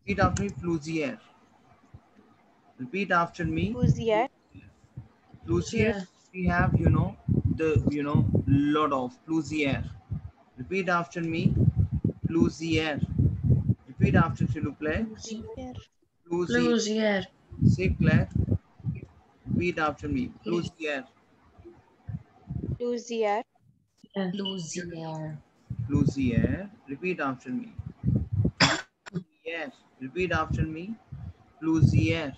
Repeat after me, plusieurs. Repeat after me. Plusieurs. Plusieurs, we have, you know, the, you know, lot of plusieurs. Repeat after me, plusieurs. Repeat after, s'il vous plaît. Plusieurs. Plusieurs. C'est clair. Repeat after me, plusieurs. Plusieurs. Plusieurs. Plusieurs. Repeat after me. Yes. Repeat after me. Plusieurs.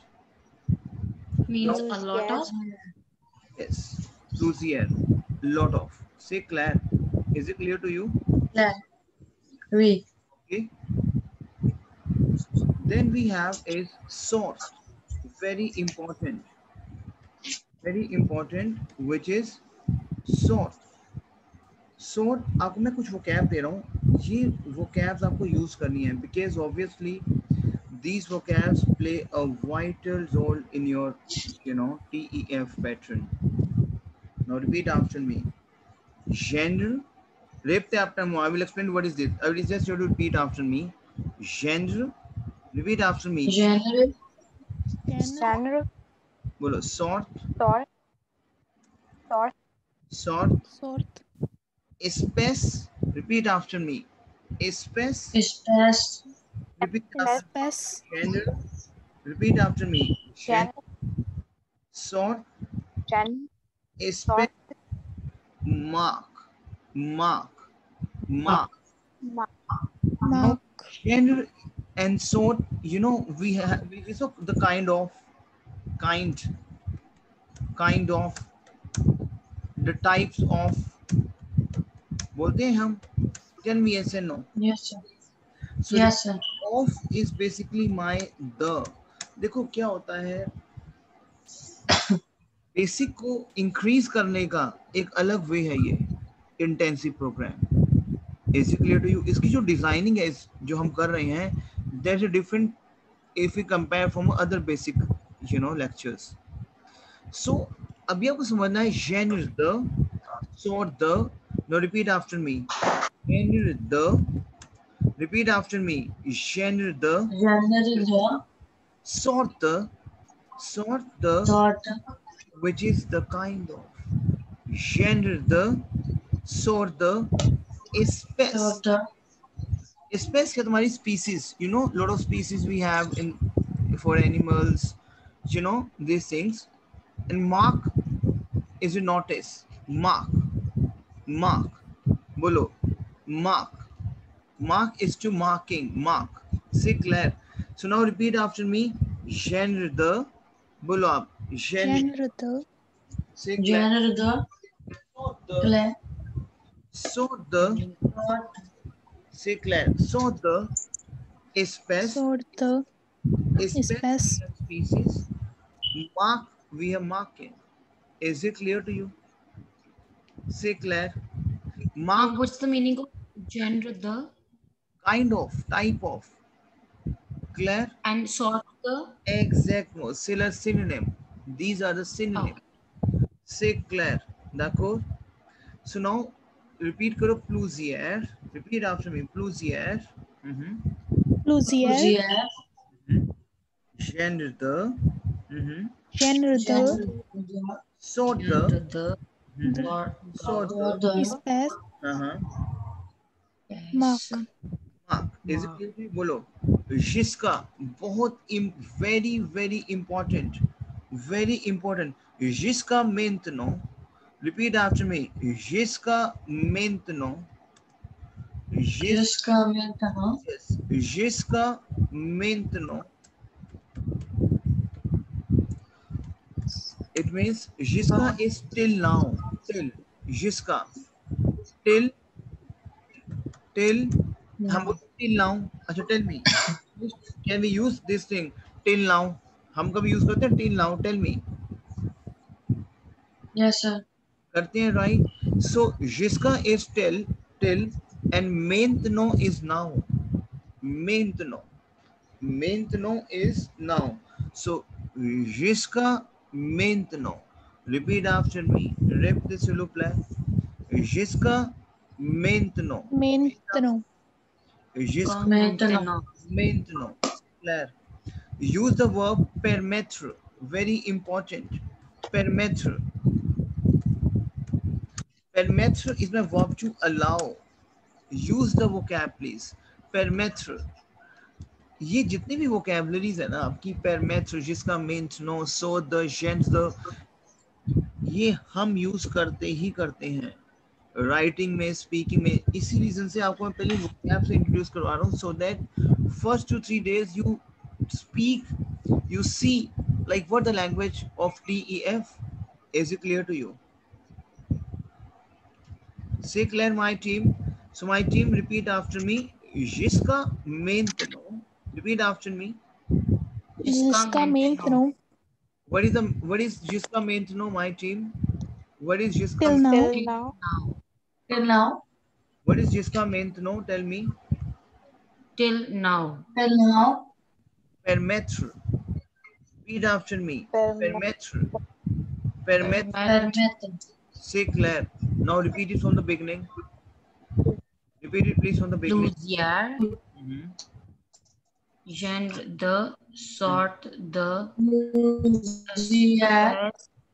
Means a lot of. Yes. Plusieurs. Lot of. Say clair. Is it clear to you? Clair. Oui. Okay. Then we have is sort. Very important. Very important, which is sort. Sort, आपको मैं कुछ vocab दे रहा हूँ, ये vocabs आपको use करनी है, because obviously these vocabs play a vital role in your, you know, TEF pattern. Now repeat after me. Genre. I will explain what is this. I will just you to repeat after me. Genre. Repeat after me. Genre. Genre. Bolo. Sort. Sort. Sort. Sort. Sort. Espèce. Repeat after me. Espèce. Espèce. Repeat after me. Espèce. Genre. Repeat after me. Genre. Sort. Genre. Espèce. Mark. Mark. Mark. Mark. Now, genre and sort, you know, we have so the kind of the types of बोलते हैं हम. Tell me yes and no. Yes sir. So Yes sir. of is basically my the. देखो क्या होता है, basic को increase करने का एक अलग वे है ये intensive program. Is it clear to you? इसकी जो डिजाइनिंग है जो हम कर रहे हैं, there's a different if we compare from other basic, you know, lectures. So अभी आपको समझना है genre the, sort the. Now repeat after me. Genre the. Repeat after me. Genre the. Genre the. Sort the. Sort the. Sort. Which is the kind of. Genre the. Sort the. Espèce. Sort the. Espèce है तुम्हारी species. You know, lot of species we have in for animals. You know these things. And mark is a notice. Mark. Mark. Bolo. Mark. Mark is to marking. Mark. Say clear. So now repeat after me. Genre the. Bolo up. Genre the. Say clear. Genre the. Clair. So the. Say clear. So the. Espèce. Sort the. Espèce. Species. Mark. We are marking. Is it clear to you? Say clear. Mark. What's the meaning of genre the? Kind of. Type of. Clear. And sort the. Exact. No. Synonym. These are the synonyms. Say clear. D'accord? So now repeat karo plusieurs. Repeat after me. Plusieurs. Plusieurs. Genre the. Genre the. Sort the. Sort the. Espèce. Mark. Mark. Is it clear to you? बोलो. जिसका बहुत very very important. Very important. जिसका maintenant. Repeat after me. Jusqu'à maintenant. Jusqu'à maintenant. Yes. Jusqu'à maintenant. It means jusqu'à is till now. Till. Jusqu'à. Till. हम बोलते till now. अच्छा, tell me. Can we use this thing? Till now. हम कभी use करते हैं till now? Tell me. Yes sir. करते हैं, right? So जिसका is till and maintenant is now. Maintenant is now. So जिसका maintenant. Repeat after me. Rep this s'il vous plaît. Jusqu'à maintenant. Maintenant. Jusqu'à Maintenant. maintenant. Claire. Use the verb permettre. Very important. Permettre. Permettre is my verb to allow. Use the vocab please. Permettre. ये जितनी भी vocabularies है ना आपकी, permettre, जिसका meant, no, so, the, gens, the, ये हम use करते ही करते हैं राइटिंग में, स्पीकिंग में. इसी रीजन से आपको मैं पहले vocab से इंट्रोड्यूस करवा रहा हूँ, so that first 2-3 days you speak, you see like what the language of DEF. Is it clear to you? Say Claire, my team. So my team, repeat after me. जिसका maintenant. Repeat after me. जिसका maintenant. What is जिसका maintenant, my team? What is जिसका Till now. Till now. Till now. What is जिसका maintenant? Tell me. Till now. Till now. Permettre. Repeat after me. Permettre. Permettre. Permettre. Say Claire. Now repeat it from the beginning. Repeat it please from the beginning. Plusieurs. Mhm. Genre de, sort de, Plusieurs.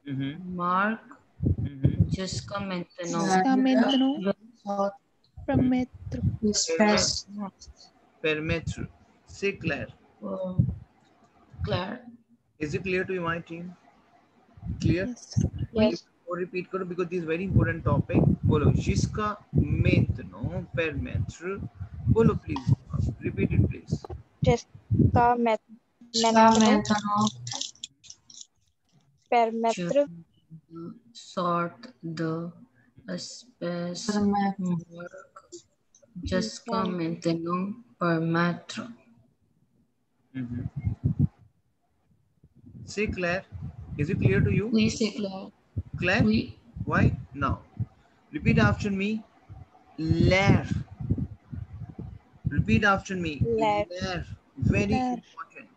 Mhm. marque, Mhm. jusqu'à maintenant. Jusqu'à maintenant. Permettre. Espèce. Permettre. Say Claire. Claire. Is it clear to you, my team? Clear? Yes. Yes. और repeat करो because this is very important topic. बोलो जिसका maintenant, permettre. बोलो please. Repeat it please. जिसका Jusqu'à maintenant. maintenant. Permettre. Sort de, espèce, Permettre. marque, jusqu'à maintenant, permettre. Mhm. Say Claire. Is it clear to you? Oui, c'est clair. Claire? Oui. Why? Now. Repeat after me. L'air. Repeat after me. L'air. L'air. Very L'air. important.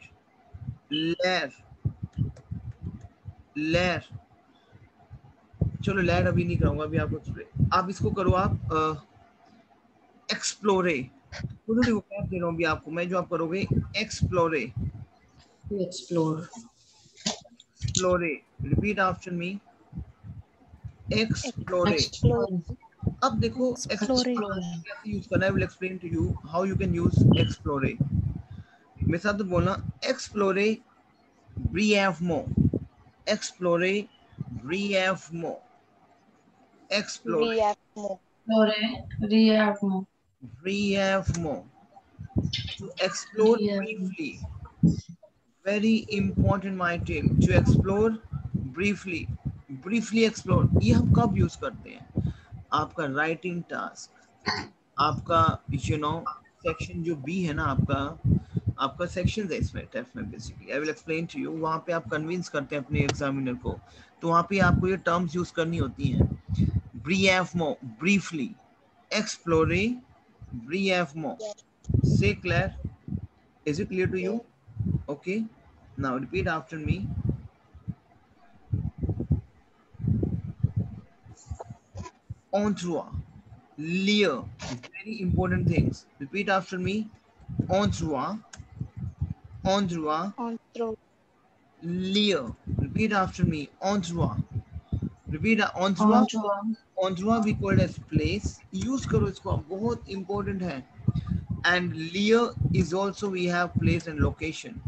L'air. L'air. चलो l'air अभी नहीं कराऊंगा, अभी आपको आप इसको करो आप एक्सप्लोरे. थोड़ी vocab दे रहा हूँ अभी आपको मैं, जो आप करोगे एक्सप्लोरे. To explore. एक्सप्लोरे. Repeat after me. एक्सप्लोरे. Explore. अब देखो Explore. कैसे यूज करना है. Will explain to you how you can use एक्सप्लोरे. मेरे साथ बोलना एक्सप्लोरे ब्रिएवमो. एक्सप्लोरे ब्रिएवमो. एक्सप्लोरे Brièvement. Explorer. Brièvement. ब्रिएवमो. To explore briefly. Very important my team. To explore briefly. Briefly explore. ये हम कब यूज करते हैं? आपका राइटिंग टास्क, आपका सेक्शन जो बी है ना, आपका सेक्शन है इसमें टेस्ट में. Basically I will explain to you. वहाँ पे आप कन्विंस करते हैं अपने एग्जामिनर को, तो वहाँ पे आपको ये टर्म्स यूज करनी होती हैं. ब्रीएवमो, ब्रीफली. एक्सप्लोरे ब्रीएवमो. से clear? Is it clear to you? Okay, now repeat after me. Endroit, lieu, very important things. Repeat after me. Endroit, endroit, Entre. lieu. Repeat after me. Endroit. Repeat endroit. Endroit. Endroit we call it as place. Use करो इसको, बहुत important है. And lieu is also we have place and location.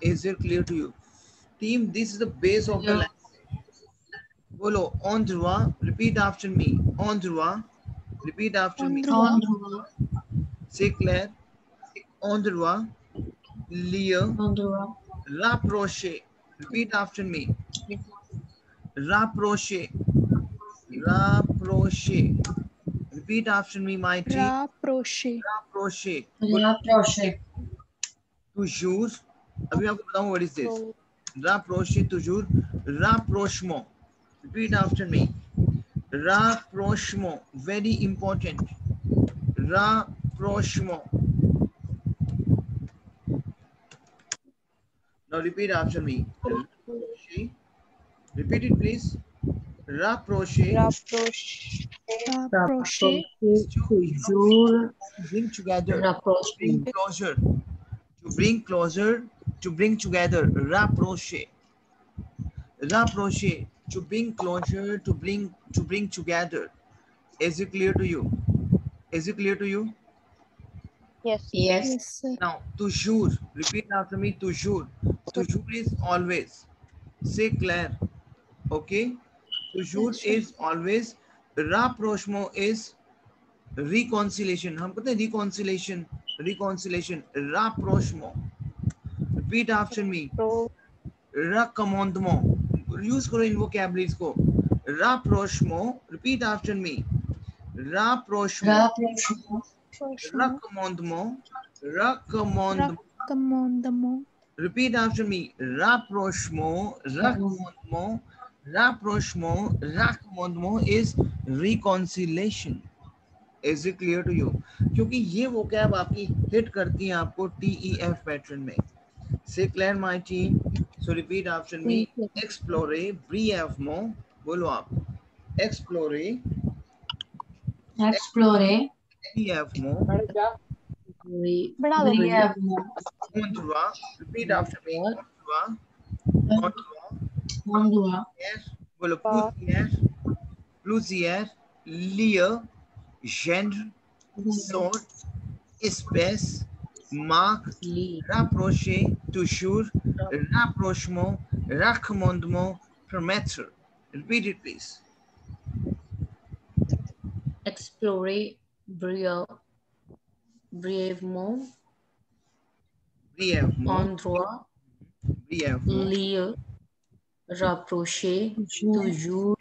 Is it clear to you? Team, this is the base of the language. बोलो endroit. Repeat after me. Endroit. Repeat after me. Endroit. Endroit. C'est clair. Endroit. Lieu. Endroit. Rapprocher. Repeat after me. Rapprocher. Rapprocher. Repeat after me, my team. Rapprocher. Rapprocher. Rapprocher. Toujours. अभी आपको बताऊं what is this. Rapprocher, toujours. Rapprochement. Repeat after me. Rapprochement. Very important. Rapprochement. Now repeat after me. Rapprocher. Repeat it please. Rapprocher. Rapproche. Rapprocher. Toujours. Bring together. Rapproche. Bring closer. to bring closer, to bring together. Rapprocher. Rapprocher, to bring closer, to bring together. Is it clear to you? Is it clear to you? Yes. Yes. Yes, sir. Now, toujours. Repeat after me. Toujours. Toujours is always. Say Claire. Okay. Toujours Yes, sure. is always. Rapprochement is reconciliation. हम कहते हैं reconciliation. Reconciliation. Rapprochement. Repeat after me. Pro. Recommandement. Use करो इन vocabularies को. Rapprochement. Repeat after me. Rapprochement. Rapprochement. Recommandement. Recommandement. Recommandement. Repeat after me. Rapprochement. Recommandement. Rapprochement. Recommandement is reconciliation. Is it clear to you? क्योंकि ये vocab आपकी hit करती है आपको TEF pattern में. Say Claire, my team. So repeat after me. Explorer brièvement. बोलो आप. Explorer Explorer. brièvement. बढ़ा दो। Brièvement. On doit. Repeat after me. On doit. On doit. On doit. Yes. बोलो plusieurs. Plusieurs. Lieu. Genre. Sort. Espèce. Marque. Lee. Rapprocher. Toujours. Rapprochement. Recommandement. Permettre. Repeat it, please. Explorer brièvement. Brièvement. Endroit. Brièvement. Lieu. Rapprocher. Toujours.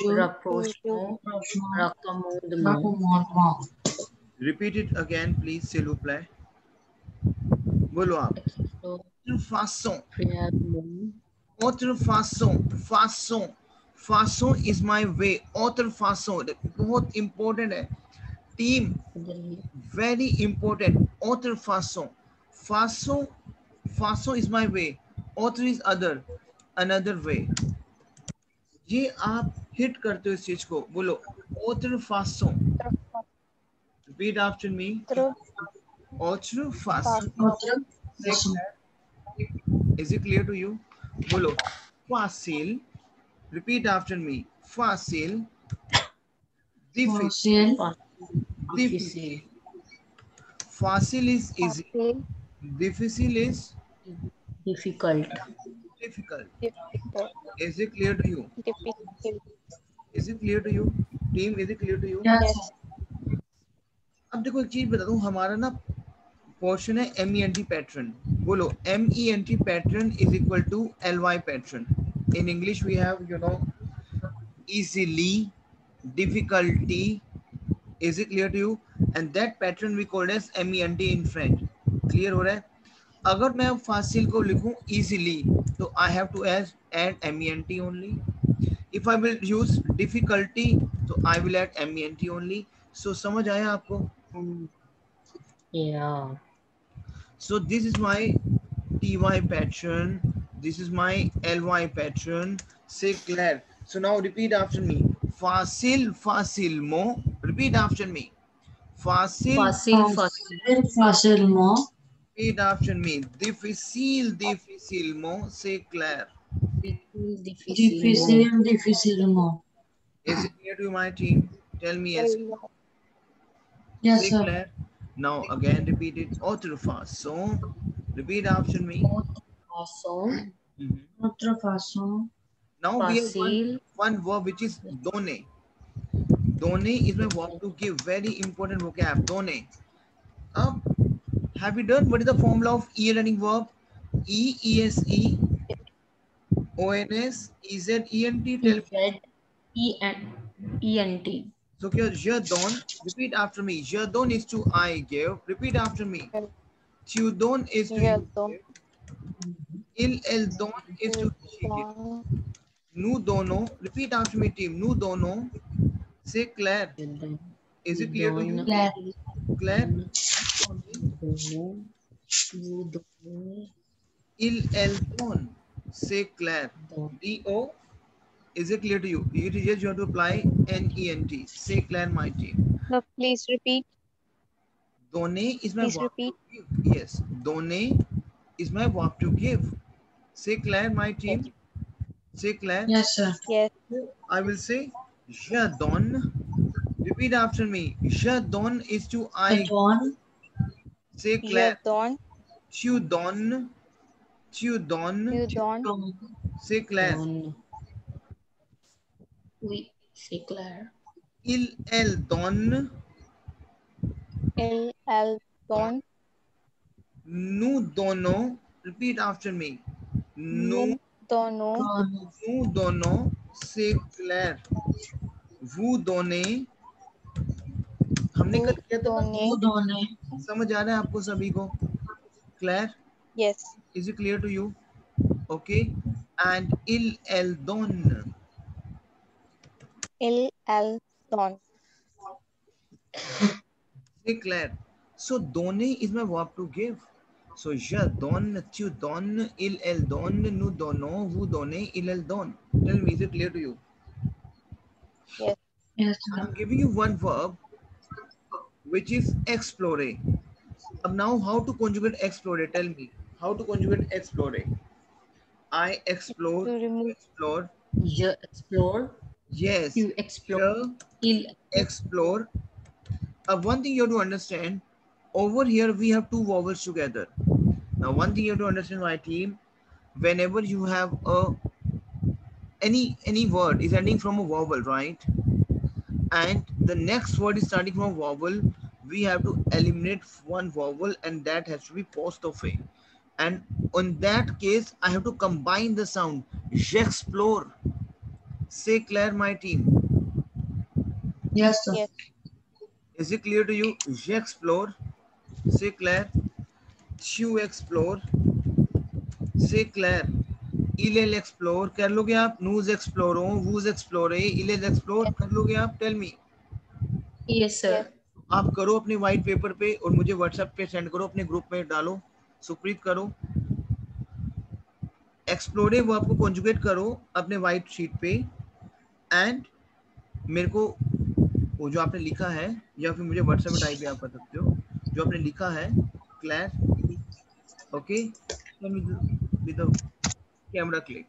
Rapprochement. Recommandement. Recommandement. Repeat it again, please, s'il vous plaît. बोलो आप. Autre façon. Brièvement. Autre façon. Façon. Façon is my way. Autre façon. बहुत important है. Team. Very important. Autre façon. Façon. Façon is my way. Autre is other. Another way. ये आप hit करते हो इस चीज को. बोलो. Autre façon. Repeat after me. Autre façon. Autre façon. Is it clear to you? Bolo. Facile. Repeat after me. Facile. Difficile. Facile. Difficile. Facile is easy. Facile. Difficile is Difficult. difficult. Difficult. Is it clear to you? Difficult. Is it clear to you? Team, is it clear to you? Yes. अब देखो एक चीज बता दूं. हमारा ना portion है MENT pattern. बोलो. MENT pattern is equal to LY pattern. In English we have, easily, difficulty. Is it clear to you? And that pattern we called as MENT in French. Clear हो रहा है? अगर मैं facile को लिखूं easily, तो I have to add MENT only. If I will use difficulty, तो I will add MENT only. So समझ आया आपको? Yeah. So this is my TY pattern. This is my LY pattern. Say Claire. So now repeat after me. Facile, facilement. Repeat after me. Facile. Facile. Facile. Facilement. Repeat after me. Difficile, difficilement. Say Claire. Difficile. Difficilement. Is it clear to my team? Tell me yes. Yes, Say sir. Claire. Now again repeat it. Autre façon. Repeat after me. Façon. Mhm. Autre façon. Now we have Facile. one verb which is donner. Donner is my verb to give. Very important vocab. Donner. Have you done what is the formula of e-learning verb? ESE, ONS, EZENT. Tell me. ENT. So here, je donne. Repeat after me. Je donne is to I give. Repeat after me. Tu donnes is to Je you donne. give. Elle donne is to she give. Nous donnons. Repeat after me, team. Nous donnons. Say Claire. Is it clear to you? Claire. Claire. Elle donne. Say Claire. D-O. Is it clear to you? You just have to apply NENT. Say Claire, my team. No, please repeat. Donner is my Please verb repeat. to give. Yes, donner is my verb to give. Say Claire, my team. Say Claire. Yes, sir. Yes. I will say je donne. Repeat after me. Je donne is to The I. dawn. Say Je Claire. donne. Tu donnes. Tu donnes. You donne. Dawn. Say Claire. Donne. Oui, c'est clair. Elle donne. Elle donne. Nous donnons. Repeat after me. Nous, Nous donnons. Dawn. nous donnons. C'est Claire. Vous donnez. हमने कल किया था ना? Donner. Who dawn? समझ आ रहा है आपको सभी को? Claire, Yes. is it clear to you? Okay. And elle donne. Elle donne. Say Claire. So donner is my verb to give. So je donne, tu donnes, elle donne, nous donnons, vous donnez, elle donne. Tell me, is it clear to you? Yes. Yes, sir. I'm giving you one verb which is explore. Now how to conjugate explore? Tell me. How to conjugate explore? I explore. To remove. Explore. Je explore. Yes. Tu explore. Je Il explore. One thing you have to understand, over here we have two vowels together. Now one thing you have to understand, my team, whenever you have any word is ending from a vowel, right? And the next word is starting from a vowel, we have to eliminate one vowel and that has to be apostrophe. And on that case, I have to combine the sound. J'explore. Say Claire, my team. Yes, sir. Yes. Is it clear to you? J'explore. Say Claire. Tu explore. Say Claire. Il explore. कर लोगे आप? Nous explorons. Vous explorez. Il explore. कर लोगे आप? Tell me. Yes, sir. Yes. आप करो अपने white paper पे और मुझे व्हाट्सएप पे सेंड करो, अपने ग्रुप में डालो. सुप्रीत करो. एक्सप्लोरे वो आपको कॉन्जुगेट करो अपने व्हाइट शीट पे एंड मेरे को वो जो आपने लिखा है या फिर मुझे व्हाट्सएप पे टाइप भी आप कर सकते हो जो आपने लिखा है. Clear? Okay. With the camera click.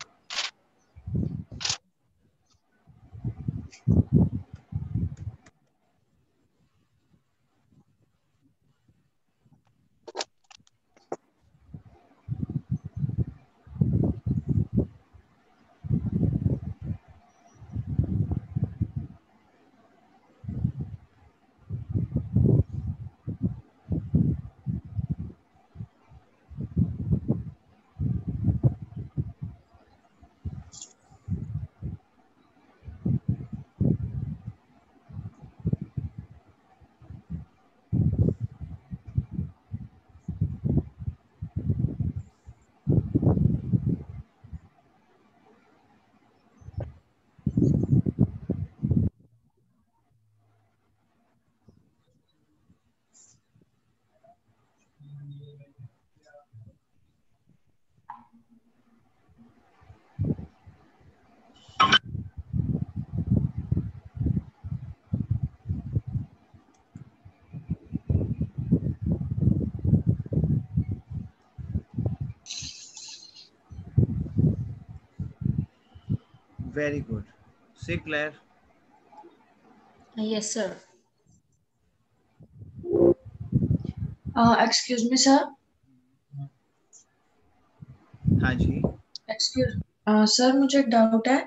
Very good. Say Claire. Yes, sir. Excuse me, sir. हाँ जी. Excuse. Sir, मुझे एक doubt है.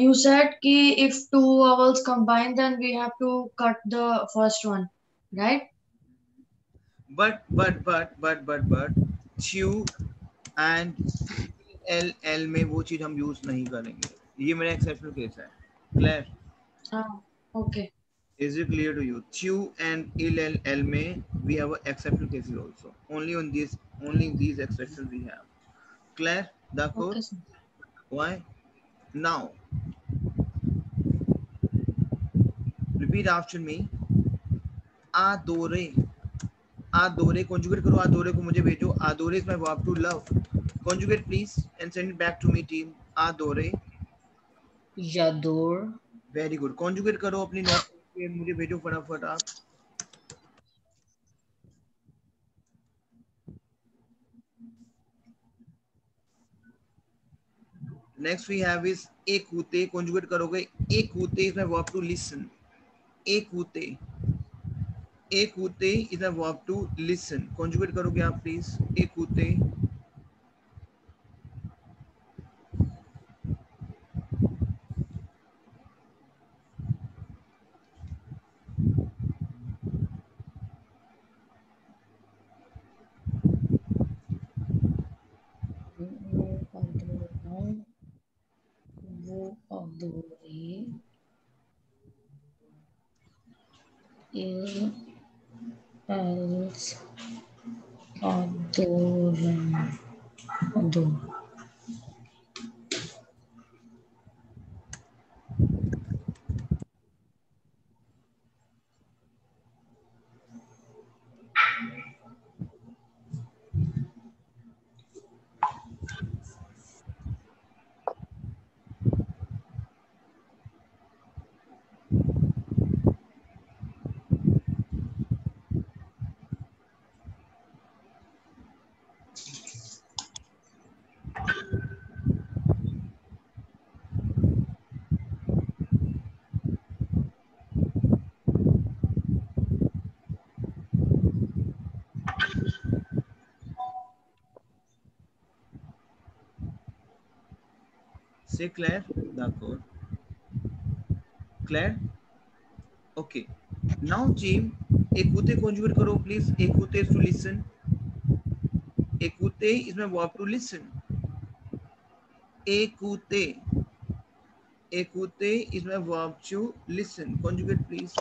You said कि if two vowels combine, then we have to cut the first one, right? But tu and l में वो चीज हम use नहीं करेंगे. ये मेरा एक्सेप्शनल केस है. Clear? Okay. Is it clear to you? Tu and l में we have exceptional cases also. Only in these exceptions we have. Clear? D'accord? Okay, sir. Why? Now, repeat after me. Adore. Adore. Conjugate करो. Adore को मुझे भेजो. Adore is my verb to love. Conjugate please and send it back to me, team. Adore. J'adore. Very good. Conjugate करो अपनी note पे मुझे भेजो फटाफट आप. नेक्स्ट वी हैव इज एकूते, कॉन्जुगेट करोगे एकूते is a verb to listen, एकूते, एकूते is a verb to listen, conjugate करोगे आप प्लीज, एकूते, वो अधूरी else अधूरन से क्लेयर, d'accord, क्लेयर, ओके। नाउ टीम एकूते कॉन्जुगेट करो प्लीज, एकूते इज टू लिसन, एकूते is my verb to listen, ekute, ekute is my verb to listen, conjugate please,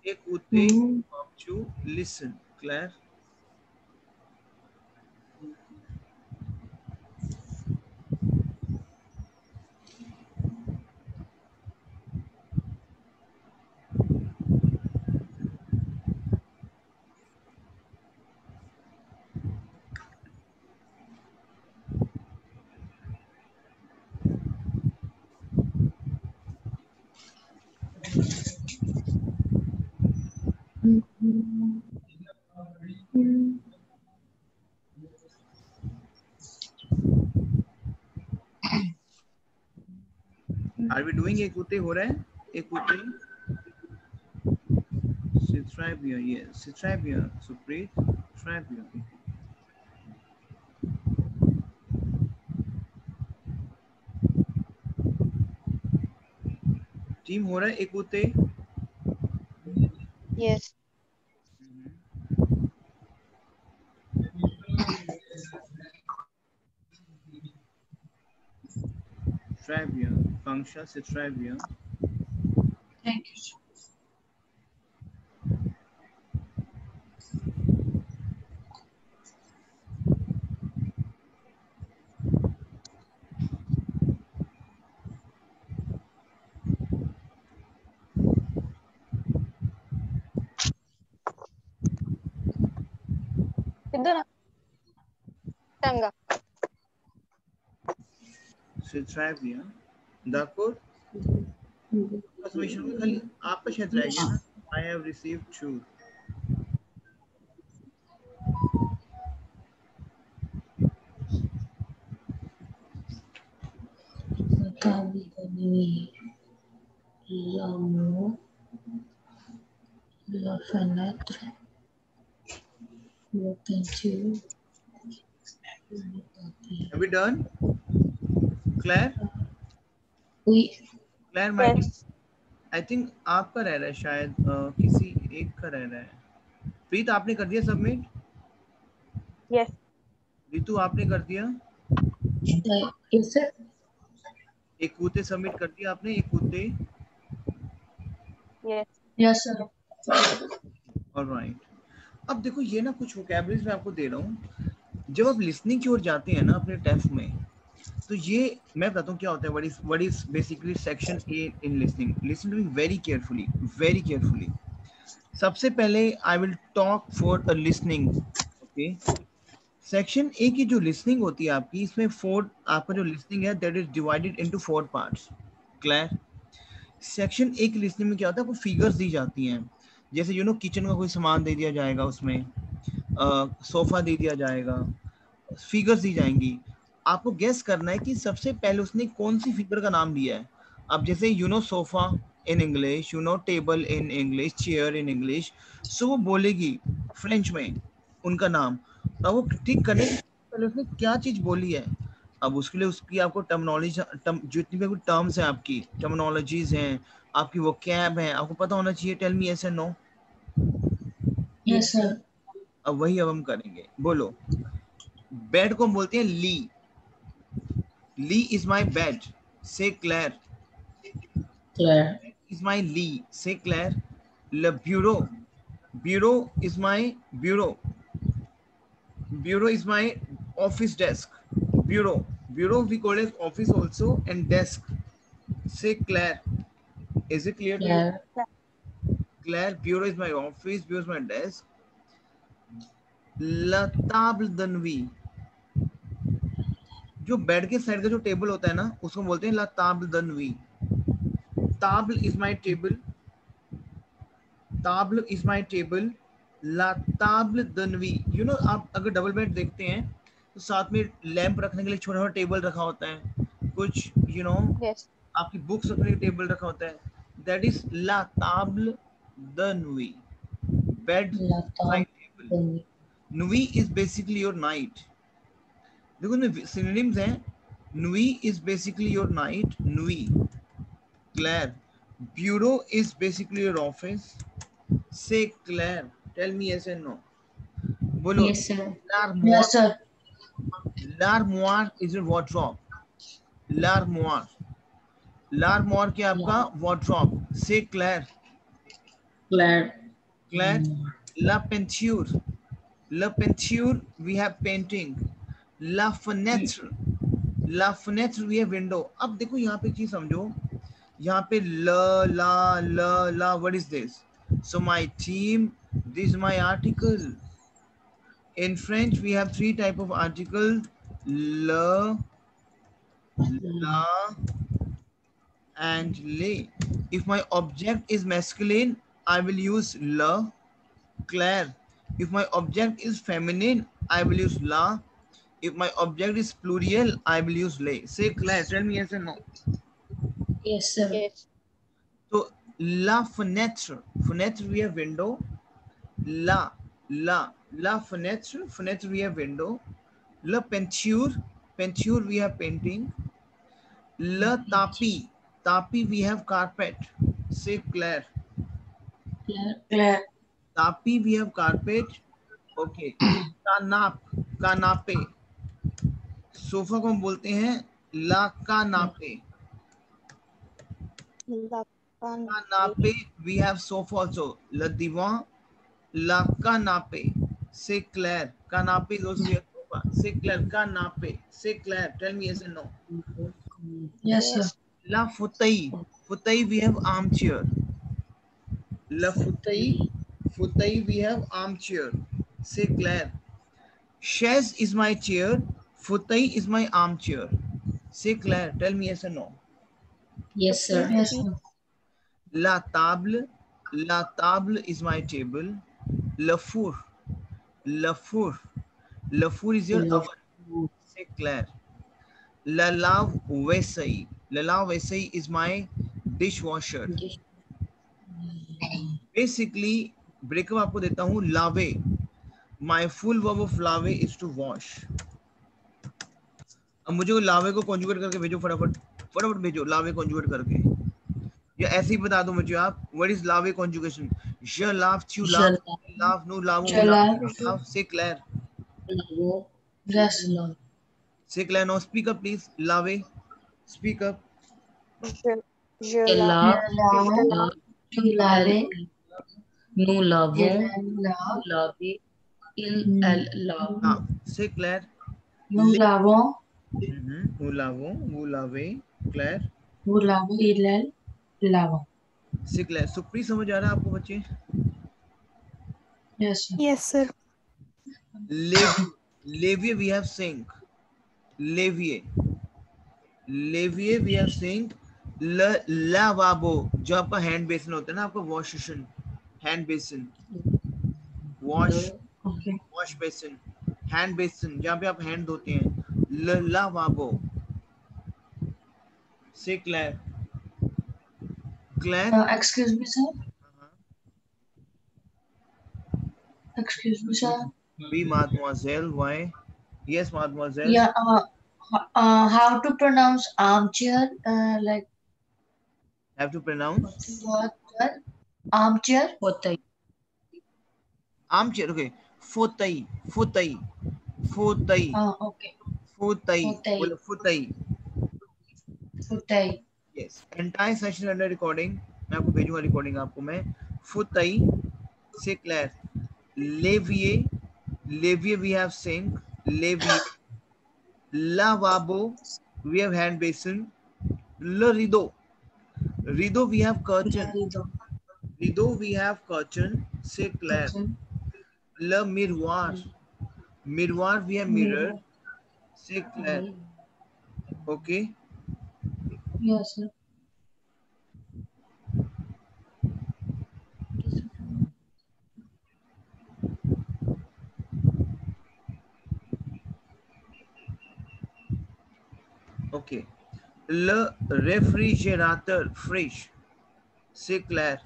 ekute verb to listen, Claire, are we doing ekute हो रहा है, ekute, Citrabia, yes, Citrabia, Supreet, Citrabia, team हो रहा है ekute, Yes. Citrabia, Panksha, Citrabia, Thank you. इधर टंगा Citrabia, d'accord, submission में खाली आपका शायद रह गया ना, I have received 2, Gabi Lamu La fenêtre Le peinture have we done, Claire, Oui, Claire my Yes. I think आपका रह रहा है शायद, किसी एक का रह रहा है, प्रीत आपने कर दिया सबमिट, Yes. रितु आपने कर दिया, yes sir. एकूते सबमिट कर दिया आपने, एकूते, Yes. Yes, sir. ऑलराइट। अब देखो ये ना कुछ वोकैबुलरीज मैं आपको दे रहा हूँ, जब आप लिसनिंग की ओर जाते हैं ना अपने टेस्ट में, तो ये मैं बताता हूँ क्या होता है, what is basically section A in listening, listen to me very carefully. सबसे पहले I will talk for a listening, okay, section A की जो लिसनिंग होती है आपकी, इसमें 4 आपका जो लिसनिंग है that is divided into 4 parts. Clear? Section A की लिसनिंग में क्या होता है, आपको फिगर्स दी जाती हैं, जैसे यू नो किचन का कोई सामान दे दिया जाएगा, उसमें सोफा दे दिया जाएगा, फिगर्स दी जाएंगी। आपको गेस करना है कि सबसे पहले उसने कौन सी फिगर का नाम लिया है। अब जैसे you know sofa in English, you know table in English, chair in English, so वो बोलेगी फ्रेंच में उनका नाम। अब वो ठीक करने से पहले उसने क्या चीज बोली है, अब उसके लिए उसकी आपको टर्मिनोलॉजी, जितनी भी टर्म्स हैं आपकी, टर्मिनोलॉजीज हैं आपकी, वो कैब है, आपको पता होना चाहिए। Tell me yes and no. Yes, sir. अब वही अब हम करेंगे। बोलो, बेड को हम बोलते हैं ली। ली इज माई बेड, से Claire. Claire. Is my lee, say Claire. Le bureau, bureau is my bureau. Bureau is my office desk. Bureau, bureau we call it office also, and desk. Say Claire. Is it clear to you? Claire. Claire, bureau is my office, bureau is my desk. La table de nuit. जो bed के side का जो table होता है ना, उसको बोलते हैं ला table de nuit. Table is my table. Table is my table. La table de nuit. You know, आप अगर डबल बेड देखते हैं तो साथ में लैंप रखने के लिए छोटा छोटा टेबल रखा होता है, कुछ you know Yes. आपकी बुक्स रखने के टेबल रखा होता है, that is la table de nuit. Bed, La side table table. de nuit. Nuit is basically your night. देखो इसमें synonyms हैं. Nuit is basically your night. Nuit. Claire. Bureau is basically your office. Say Claire. Tell me yes and no. बोलो. Yes, sir. L'armoire. Yes, sir. L'armoire is your wardrobe. L'armoire. L'armoire क्या आपका wardrobe. Say Claire. Claire. Claire. La peinture. La peinture we have painting. La fenêtre. La fenêtre we have window. अब देखो यहाँ पे चीज समझो, यहाँ पे la what is this? So my team, this is my article. In French we have 3 type of article: le, la and les. If my object is masculine, I will use le. Claire. If my object is feminine, I will use la. If my object is plural, I will use les. Say Claire. Tell me yes or no. Yes, sir. Yes. So la fenêtre. Fenêtre we have window. La fenêtre. Fenêtre we have window. La peinture. Peinture we have painting. La tapis. Tapis we have carpet. Say Claire. Claire. Claire. Tapis we have carpet. Okay. Canapé. Sofa को हम बोलते हैं ला कानापे. Canapé we have sofa also. Le divan. La canapé. Say Claire. Canapé is also we have sofa. Say Claire. Canapé. Say Claire. Tell me yes and no. Yes, sir. La fauteuil. Fauteuil we have armchair. La fauteuil. Fauteuil we have armchair. Say Claire. Chaise is my chair. Fauteuil is my armchair. Say Claire. Tell me yes or no. Yes, sir. Yes, sir. La table. La table is my table. Le four. Le four. Le four is your oven. Say Claire. La lave vaisselle. La lave vaisselle is my dishwasher. Basically, breakup आपको देता हूँ. Lave. My full verb of lave is to wash. अब मुझे लावे को conjugate करके भेजो, फटाफट भेजो लावे कॉन्जुगेट करके, या ऐसे ही बता दो मुझे आप. व्हाट इज लावे conjugation? je lave, tu laves, lave, nous lavons, Je lave. Say Claire. Yes, sir. Say Claire. Now speak up please. Lave. Speak up. Je lave. Tu laves. Nous lavons. lave. Laver. Elle lave. हाँ. Say Claire. Nous lavons. Nous lavons. Vous lavez. Claire. Vous lavez. Il lave. Say Claire. सुप्री समझ आ रहा है आपको बच्चे? Yes, sir. Yes, sir. Levier we have sink. Levier. Levier we have sink. Lavabo जो आपका hand basin होता है ना, आपका wash basin, hand basin, wash Okay. Wash basin, hand basin जहाँ पे आप हैंड धोते हैं. लावाबो से Claire. Claire Excuse me, sir. Excuse me, sir. भी mademoiselle. Why? Yes, mademoiselle. Yeah. How to pronounce armchair? Like Have to pronounce what? Armchair. होता ही armchair. Okay. Fauteuil. Fauteuil. Fauteuil. Okay. Fauteuil. Fauteuil. बोलो fauteuil. Fauteuil. Yes. Entire session under recording. मैं आपको भेजूंगा recording आपको मैं. Fauteuil. से Claire. Levier. Levier we have sink. Levier. Lavabo we have hand basin. Le rideau. Rideau we have curtain. Rideau we have curtain. C'est clair. Le miroir. Miroir we have mirror. C'est clair. Okay. Yes, sir. Okay. Le réfrigérateur. Fridge. C'est clair.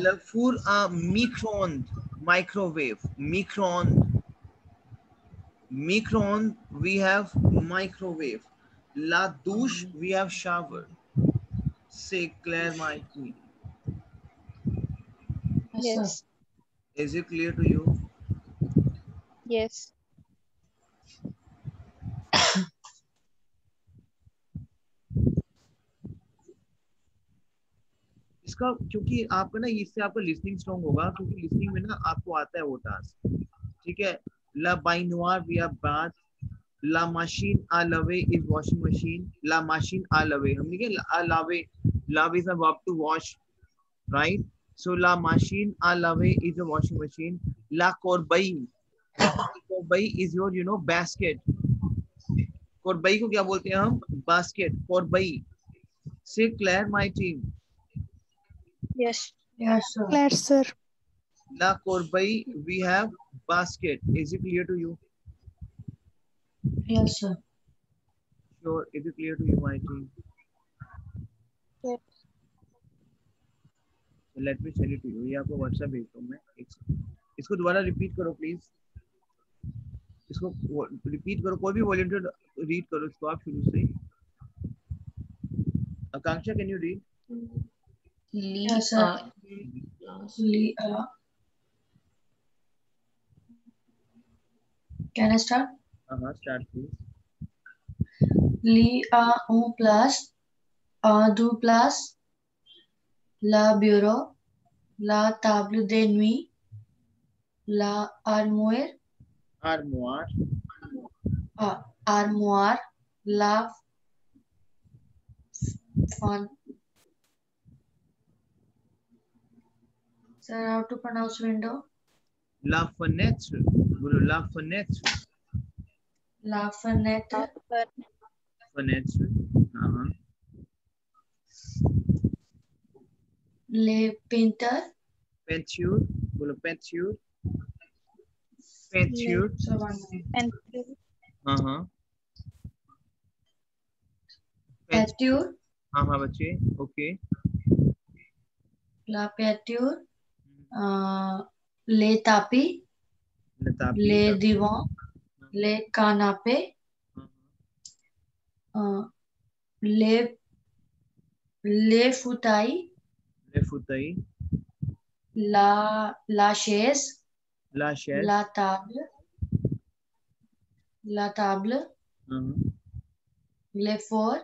Le four à micro-ondes. Microwave. Micro-ondes. Micro-ondes we have microwave. La douche we have shower. C'est clair, my queen. Yes. Is it clear to you? Yes. इसका क्योंकि आपका ना इससे आपका listening strong होगा, क्योंकि listening में ना आपको आता है वो टास्क. ठीक है. ला बाइनोर वी हैव बाथ. ला मशीन आ लवे इज वॉशिंग मशीन. ला मशीन आ लवे हमने क्या लावे. लावे is a verb to wash, right? So ला मशीन आ लवे इज अ वॉशिंग मशीन. ला कोरबई. कोरबई is your you know basket. कोरबई को क्या बोलते हैं हम? बास्केट. कोरबई. से क्लियर my team? Yes. Yes, sir. Clear, sir. La corbeille we have basket. Is it clear to you? Yes, sir. Sure. Is it clear to you, my team? Yes. So let me send it to you. ये आपको WhatsApp भेजता हूँ मैं. इसको दोबारा repeat करो please. इसको repeat करो. कोई भी वॉलंटियर रीड करो इसको आप शुरू से. Akanksha, can you read? ली Yes, sir. Can I start? Start please. Li un plus du plus la bureau, la table de nuit, la armoire, Armoire. armoire, la fon. Sir, how to pronounce window? La fenêtre. बोलो la fenêtre. La fenêtre, Fenêtre. le painter, Peinture. बोलो peinture. Peinture. And peinture, हाँ बच्चे. Okay. la peinture, le tapis, Latapi. le divan, le canapé, le fauteuil, Le fauteuil. la chaise, La chaise. la table, le four,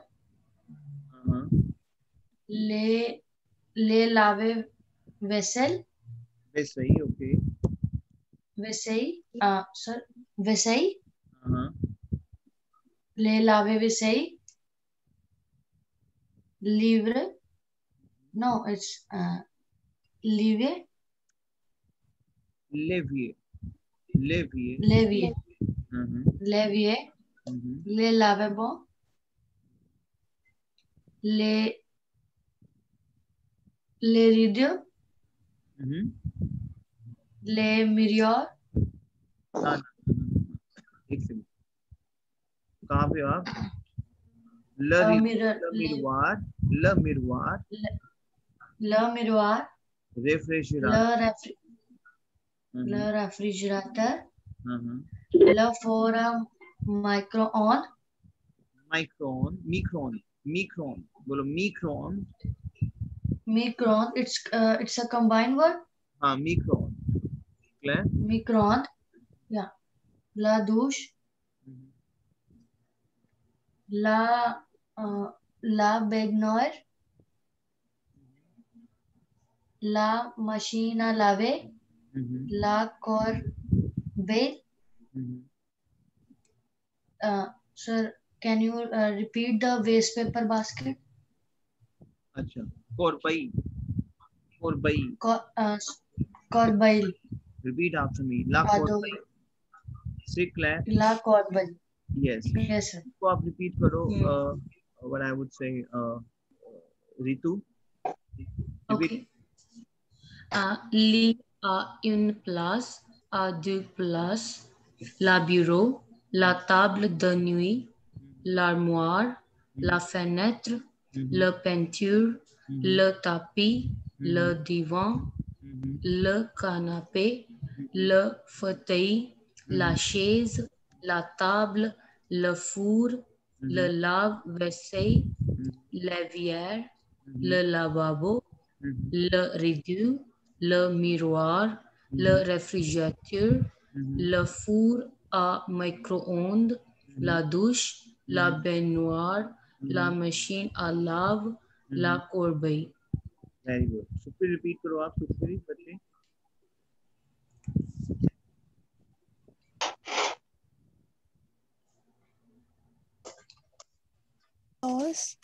le lave vaisselle, Vaisselle. Okay. vaisselle, sir, vaisselle, le lave vaisselle, livre, no, it's levier, Levier. Levier. Levier. Levier. Le lavabo. Le rideau. Le miroir. एक second, कहाँ पे हो आप? Mirror. मिरवार, ल मिरवार, Le miroir. Refrigerator, Le réfrigérateur. Le four micro-ondes. मिक्रोन, बोलो मिक्रोन. Micron. It's a combined word. हाँ मिक्रोन. Clear? Micron. Yeah. La douche. La baignoire. La machine à laver. La corbeille. Sir, can you repeat the waste paper basket? अच्छा, कोरपई. Corbeille. Repeat after me. La कोरपई. से clear? La corbeille. Yes. Yes, sir. तो आप repeat करो. What I would say, Ritu. Okay. Lit à une place, à deux places, la bureau, la table de nuit, l'armoire, la fenêtre, la peinture, le tapis, le divan, le canapé, le fauteuil, la chaise, la table, le four, le lave-vaisselle, l'évier, le lavabo, le rideau, le miroir, le réfrigérateur, le four à micro-ondes, la douche, la baignoire, la machine à laver, la corbeille. Very good. So फिर repeat करो आप कुछ भी बच्चे. House,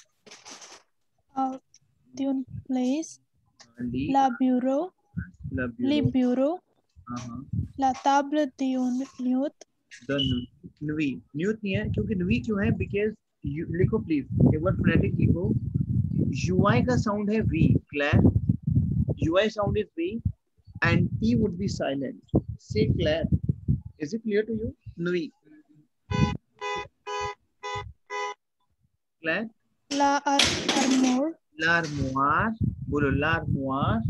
d'une place, Lee, la bureau, la le bureau, la table d'une nuit, the nuit. न्यूट नहीं है क्योंकि nuit क्यों है? Because लिखो प्लीज एक बार फोनेटिक लिखो. UI का साउंड है V. Clear? UI sound is V and T would be silent. Say clear. Is it clear to you? Nuit. Clear? la armoire, L'armoire. बोलो l'armoire.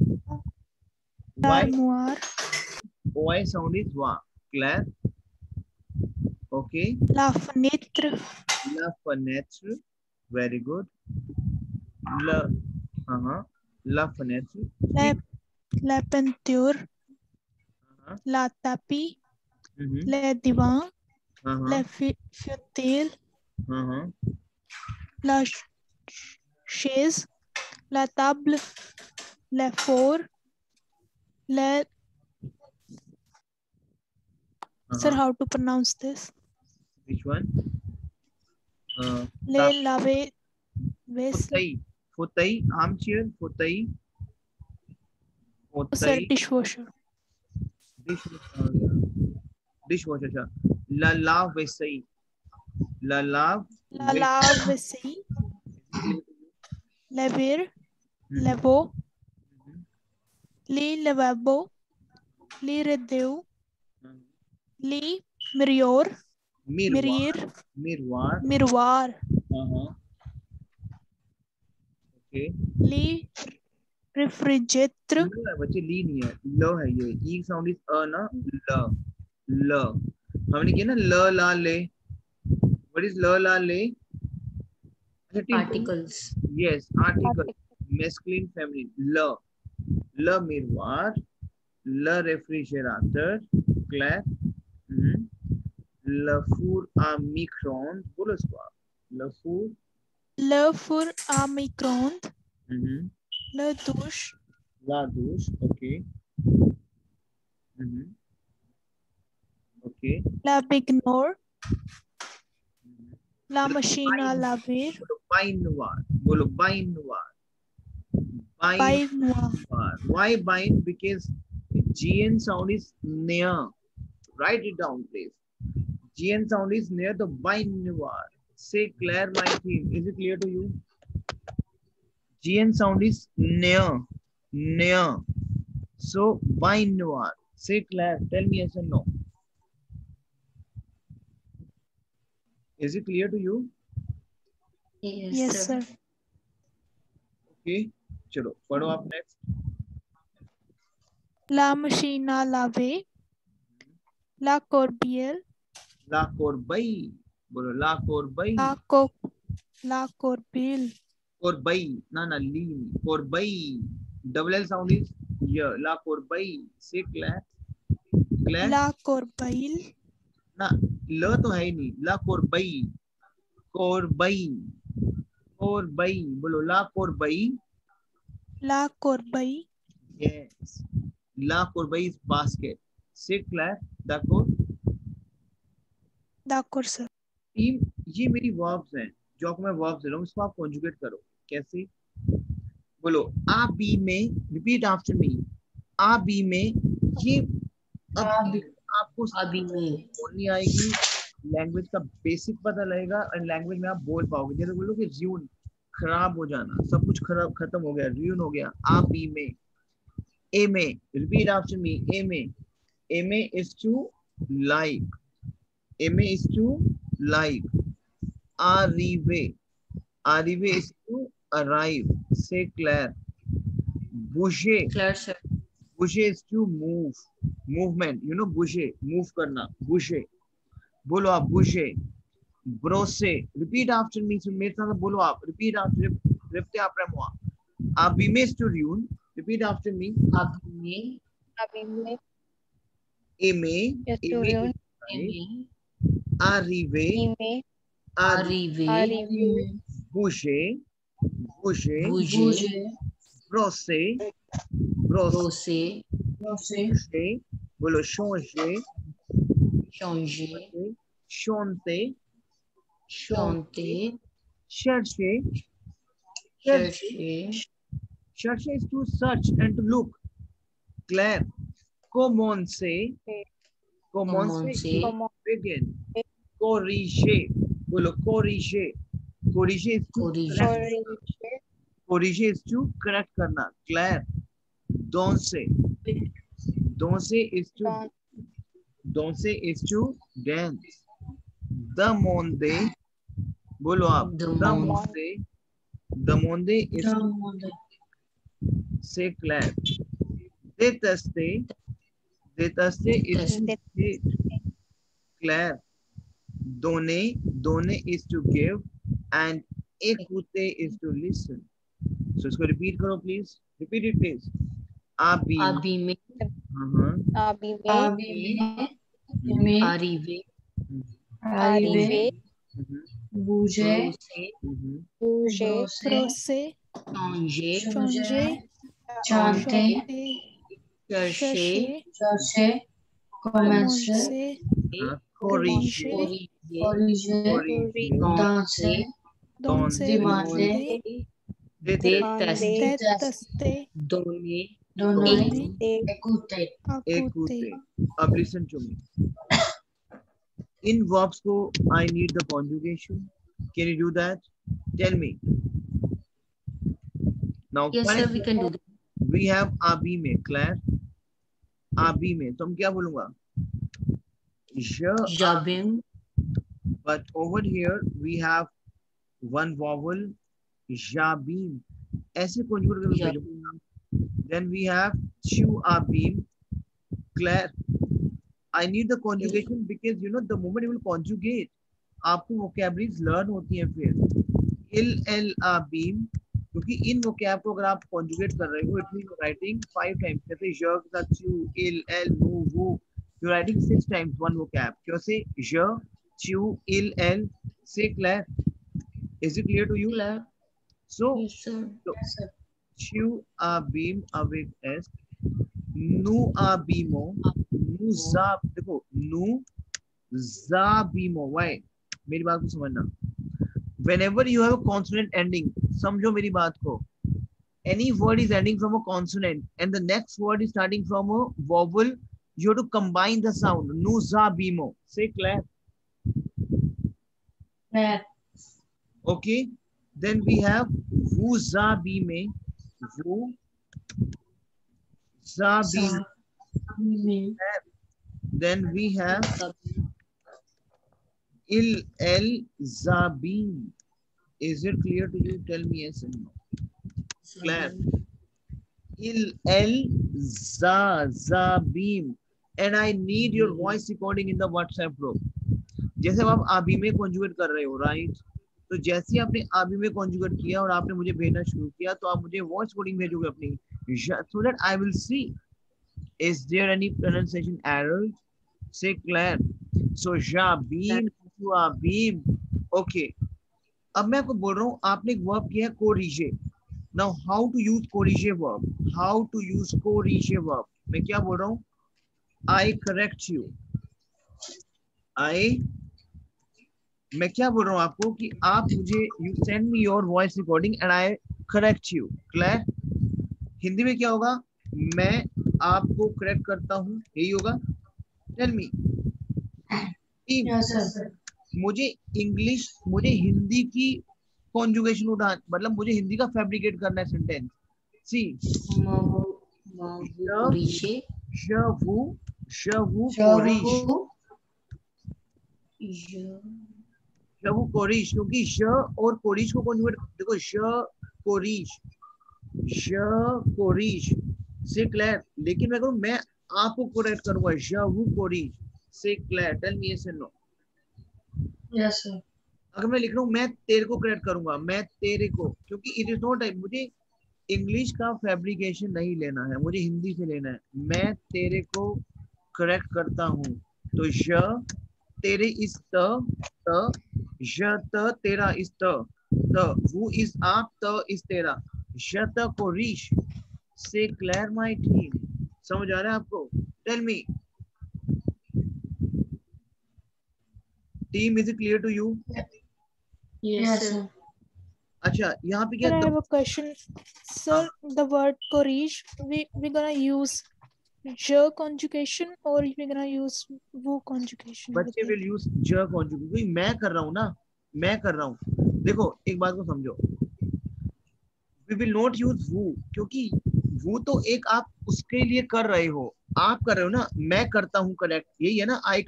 l'armoire, OI sound is wa. Clear? Okay. la fenêtre, La fenêtre. Very good. La fenêtre. la peinture, la tapis, le divan, le fauteuil, la chaise, la table, le four, le. Sir, how to pronounce this? Which one? Le lave vase. Fauteuil, armchair, fauteuil. Sir, dishwasher. Dishwasher. La lave vaisselle. La lave vaisselle. Laver, lavabo. Le lavabo. Le rideau. Le miroir. Miroir. Okay. Le refrigerator. बच्चे ली नहीं है, ल है ये. ई sound is a ना. ल हमने किया ना ल ला ले. व्हाट इज ल ला ले? Articles. Yes, article. Masculine, feminine. Le miroir, le réfrigérateur. Claire. Le four à micro-ondes. बोलो इसको आप. Le four à micro-ondes. La douche. Okay. Okay. La baignoire. La machine à laver. बोलो baignoire. Why bind? Because GN sound is near. Write it down, please. GN sound is near the binuar. Say Claire, my team. Is it clear to you? GN sound is near. So binuar. Say Claire. Tell me yes or no. Is it clear to you? Yes, sir. Okay. चलो पढ़ो आप next. La machina lave. La corbière. La corbeille. बोलो la corbeille. La corbeille. Corbeille. ना ली. Corbeille. Double L sound is here. La corbeille. Say Claire. Claire. La corbeille. ना ल तो है ही नहीं. La corbeille. Corbeille. बोलो la corbeille. La corbeille. Yes. La corbeille is basket. Say Claire. D'accord. D'accord, sir. Team ये मेरी verbs हैं जो आपको मैं वर्ब्स दे रहा हूँ, इसको आप कॉन्जुगेट करो. कैसे? बोलो आ बी में. Repeat after me. आ बी में. ये आपको अभी में बोलनी आएगी, लैंग्वेज का बेसिक पता लगेगा और लैंग्वेज में आप बोल पाओगे. जैसे बोलो कि र्यून खराब हो जाना, सब कुछ खराब खत्म हो गया, र्यून हो गया. आ बी में. ए में. रिपीट आफ्टर मी. ए में. ए में इज टू लाइक. ए में is to like. Arrive. Arrive is to arrive. Say Claire. Bouger. Claire sir. Bouger is to move. Movement. You know bouger. Move करना. Bouger. बोलो आप bouger. Brosser. Repeat after me. So मेरे साथ बोलो आप. Repeat after. Répétez après moi. Abîmer is to ruin. Repeat after me. अभी में Aimer. Yes, to ruin. Arriver. arriver Bouger. bouger Brosser. brosser Changer. Boलो changer. changer Chanter. chanter Chercher. chercher Chercher is to search and to look. Claire. Commencer. commencer Begin. Corriger. Boलो corriger. Corriger is to corriger corriger is to correct करना. Claire. Danser. Danser is to dance. Demander. बोलो आप. Demander. Demander is to say Claire. Détester. Détester is to hate. Claire. Donner. Donner is to give. And écouter is to listen. So इसको repeat करो please. Repeat it please. Abîmer. abîmer arriver Arriver. bouger, Bouger. Brosser. changer Changer. chanter, chercher chercher, commencer, Corriger. corriger, danser, Danser. demander, détester Détester. donner donner, écouter. Écouter. अब listen to me. In verbs को I need the conjugation. Can you do that? Tell me. Now yes sir we can do that we have अभी में. Claire. अभी में तो हम क्या बोलूँगा? j'abîme But over here we have one vowel. J'abîme. ऐसे conjugate करके भेजूंगा. Then we have tu abîme. Claire. I need the conjugation because you know the moment you will conjugate, आपको vocabularies learn होती हैं फिर. Il abîme. क्योंकि इन vocab को अगर आप conjugate कर रहे हो, it means you're writing 5 times. जैसे je के साथ tu, il, elle, nous, vous. You're writing 6 times one vocab. क्यों से je, tu, il, elle. Say Claire. Is it clear to you? Claire So, yes sir tu abîmes avec S. Nous abîmons. Nous देखो nous abîmons. Why? मेरी बात को समझना. Whenever you have a consonant ending, समझो मेरी बात को. Any word is ending from a consonant and the next word is starting from a vowel. You have to combine the sound. Nuzabimo. Say Claire. Claire. Okay. Then we have Vuzabime. Vuzabime. Then we have Il-El-Zabim. Is it clear to you? Tell me yes and no. Claire. Il-El-Zabim. And I need your voice recording in the WhatsApp group. जैसे अब आप आबी में conjugate कर रहे हो, right? तो जैसे ही आपने आबी में कॉन्जुगेट किया और आपने मुझे भेजना शुरू किया, तो आप मुझे वॉइस कोडिंग भेजोगे अपनी, so that I will see is there any pronunciation error. Say Claire. So Jabim to Abim. Okay. अब मैं आपको बोल रहा हूँ, आपने एक वर्ब किया है corrige. Now how to use corrige verb? How to use corrige verb? मैं क्या बोल रहा हूँ? I correct you. मैं क्या बोल रहा हूँ आपको कि आप मुझे you send me your voice recording and I correct you. Claire? Hindi में क्या होगा? मैं आपको करेक्ट करता हूँ, यही होगा? Tell me. Yes, sir. मुझे हिंदी की कॉन्जुगेशन उठा, मतलब मुझे हिंदी का फैब्रिकेट करना है सेंटेंस. सी कोरिश, क्योंकि श और कोरिश को कॉन्जुगेट देखो, कोरिश से क्लियर. लेकिन मैं कहूँ मैं आपको करेक्ट करूंगा, कोरिश say clear. Tell me yes and no. Yes sir. अगर मैं लिख रहा हूँ मैं तेरे को करेक्ट करूंगा, मैं तेरे को, क्योंकि इट इज नॉट टाइप, मुझे इंग्लिश का फैब्रिकेशन नहीं लेना है, मुझे हिंदी से लेना है. मैं तेरे को करेक्ट करता हूँ, तो तेरे इस तेरा इस वो इस आप इस तेरा को रीश से क्लियर माय टीम. समझ आ रहा है आपको? Tell me team, is it clear to you? Yes, sir. अच्छा, यहाँ पे क्या? Sir, I have a question. Sir, the word corrige, we gonna use j conjugation or we gonna use वो conjugation? बच्चे will use j conjugation, क्योंकि मैं कर रहा हूँ ना, मैं कर रहा हूँ. देखो एक बात को समझो, we will not use वो, क्योंकि वो तो एक आप उसके लिए कर रहे हो, आप कर रहे हो ना, मैं करता हूँ करेक्ट, यही है ना. आई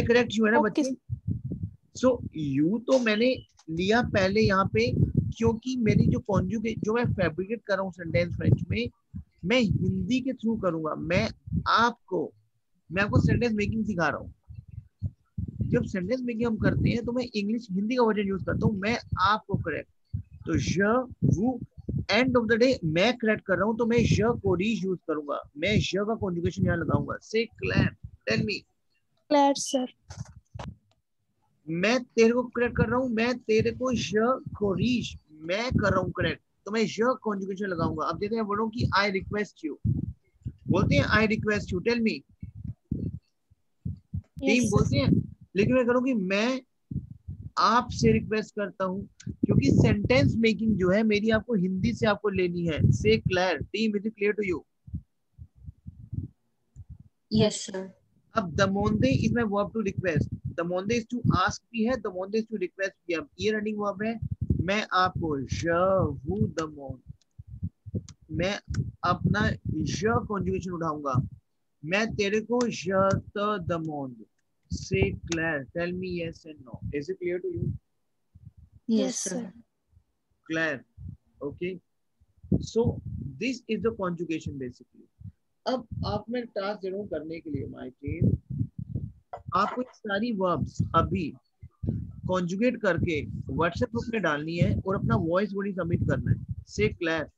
करेक्ट यू है ना बच्चे. सो यू तो मैंने लिया पहले यहाँ पे, क्योंकि मेरी जो कॉन्जुगेट जो मैं फैब्रिकेट कर रहा हूँ सेंटेंस फ्रेंच में, मैं हिंदी के थ्रू करूंगा. मैं आपको सेंटेंस मेकिंग सिखा रहा हूँ. जब सेंटेंस मेकिंग हम करते हैं तो मैं इंग्लिश हिंदी का वर्जन यूज करता हूँ, मैं आपको करेक्ट. तो वो एंड ऑफ द डे मैं करेक्ट कर रहा हूँ, तो मैं कोरिज यूज करूंगा, मैं का कॉन्जुगेशन यहाँ लगाऊंगा. Say clear. Tell me. Clear sir. मैं तेरे को करेक्ट कर रहा हूँ, मैं तेरे को कोरिज मैं कर रहा हूँ करेक्ट, तो मैं कॉन्जुगेशन लगाऊंगा. अब देखते हैं, बोल रहा हूँ कि आई रिक्वेस्ट यू, बोलते हैं I request you. Tell me. Team बोलते हैं, लेकिन मैं करूँ कि मैं आपसे रिक्वेस्ट करता हूँ, क्योंकि सेंटेंस मेकिंग जो है मेरी आपको हिंदी से आपको लेनी है. से क्लियर. Team, is it clear to you? Yes sir. अब दमोंदे is my verb to request. दमोंदे इज टू आस्क भी है, दमोंदे इज टू रिक्वेस्ट भी है. ये रनिंग वर्ब है. मैं आपको दमोन, मैं अपना कॉन्जुगेशन उठाऊंगा. मैं तेरे को दमोन. Say clear. Tell me yes and no. Is it clear to you? Yes sir. Clear. Okay. So this is the conjugation basically. अब आप मैं टास्क दे रहा हूँ करने के लिए माय टीम, आपको सारी वर्ब्स अभी कॉन्जुगेट करके व्हाट्सएप ग्रुप में डालनी है और अपना वॉइस बॉडी सबमिट करना है. से क्लियर,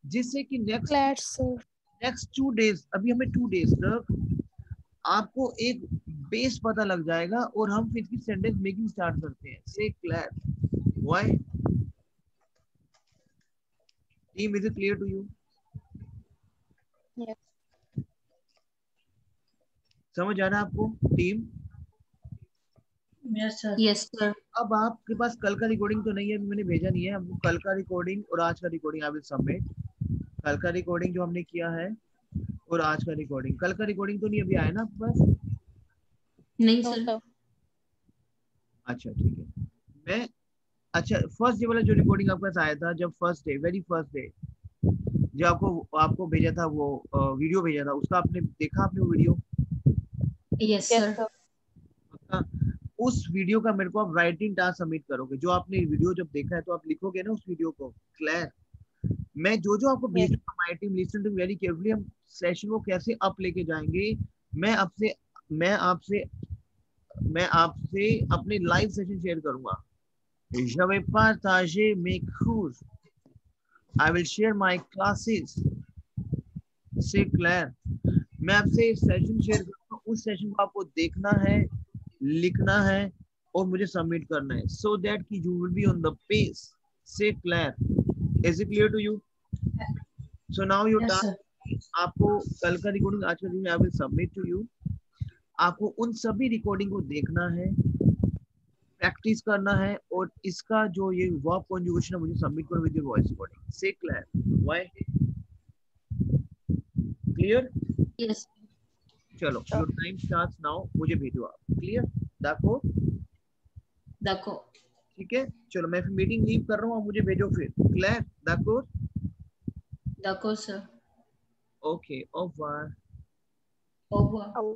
जिससे कि नेक्स्ट 2 डेज, अभी हमें 2 डेज तक आपको एक बेस पता लग जाएगा और हम फिर की सेंटेंस मेकिंग स्टार्ट करते हैं. Say clear. Why team, is it clear to you? समझ आ रहा है आपको team? Yes sir. Yes sir. अब आपके पास कल का रिकॉर्डिंग तो नहीं है, मैंने भेजा नहीं है आपको. कल का रिकॉर्डिंग और आज का रिकॉर्डिंग आई विल सबमिट. कल का रिकॉर्डिंग जो हमने किया है और आज का रिकॉर्डिंग, कल का रिकॉर्डिंग तो नहीं अभी आया ना आपके पास? नहीं नो सर। सर। अच्छा ठीक है। मैं अच्छा फर्स्ट डे वाला जो रिकॉर्डिंग आपके पास आया था, जब first day, very first day जो आपको आपको भेजा था, वो वीडियो भेजा था, उसका आपने देखा, आपने वो video? Yes yes sir. Sir. पक्का? उस वीडियो का मेरे को आप राइटिंग टास्क सबमिट करोगे। जो आपने वीडियो जब देखा है तो आप लिखोगे ना उस वीडियो को। क्लियर? मैं जो जो आपको भेज यस दूंगा, my team listen to very carefully, हम सेशन को कैसे अप लेके जाएंगे, मैं आपसे मैं आपसे मैं आपसे अपने लाइव सेशन शेयर करूंगा। Je vais partager mes cours. I will share my classes. C'est clair? मैं आपसे सेशन शेयर करूंगा, उस सेशन को आपको देखना है, लिखना है और मुझे सबमिट करना है, so that कि you will be on the pace. C'est clair? Is it clear to you? So now your Yes, task, sir. आपको कल का रिकॉर्डिंग, आज का recording I will submit to you. आपको उन सभी रिकॉर्डिंग को देखना है, प्रैक्टिस करना है और इसका जो ये वर्ब कॉन्जुगेशन है मुझे सबमिट करो विद योर वॉइस रिकॉर्डिंग। से क्लियर? व्हाई? क्लियर? यस चलो योर टाइम स्टार्ट्स नाउ, मुझे भेजो आप। क्लियर? देखो देखो। ठीक है, चलो मैं फिर मीटिंग लीव कर रहा हूँ, आप मुझे भेजो फिर। क्लियर? देखो देखो सर। Okay, over. ओवर।